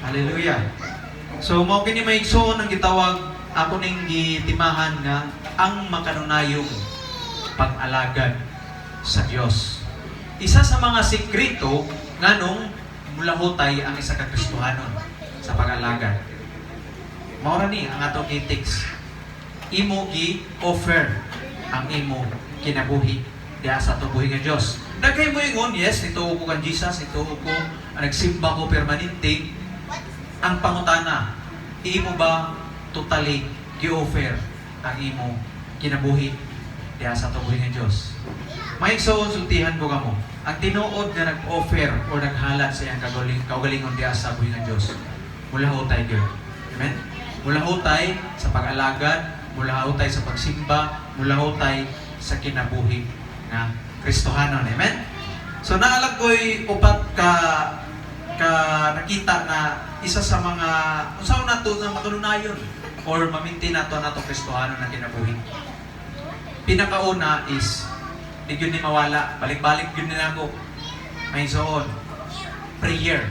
Hallelujah. So mao kini maigsoon ang gitawag ako ning gitimahan nga ang makanunayong pag-alagad sa Dios. Isa sa mga sikreto nganong mulahutay ang isa ka Kristohanon sa pag-alagad. Mao ra ni ang atong ethics. Imo gi-offer ang imo kinabuhi diha sa tubuhi nga Dios. Daghay mo ingon, yes, ito ko kan Jesus, ito ko nagsimba ko permanente. Ang pangutana, imo ba totally gi-offer ang imo kinabuhi diha sa tubuhi nga Dios? May sultihan ko kamo. Ang tinuod nga nag-offer o naghalat sa iyang kaugalingon diha sa buhi nga Dios. Mulahutay gyud. Amen. Mulahutay sa pag-alagad, mulahutay sa pagsimba, mulahutay sa kinabuhi nga Kristohanon. Amen? So naalag ko'y upat ka nakita na isa sa mga unsaon nato na makanunayon or maminti nato Kristohanon na kinabuhi. Pinakauna is di yun ni mawala, balik-balik yun ni nako. May soon, prayer.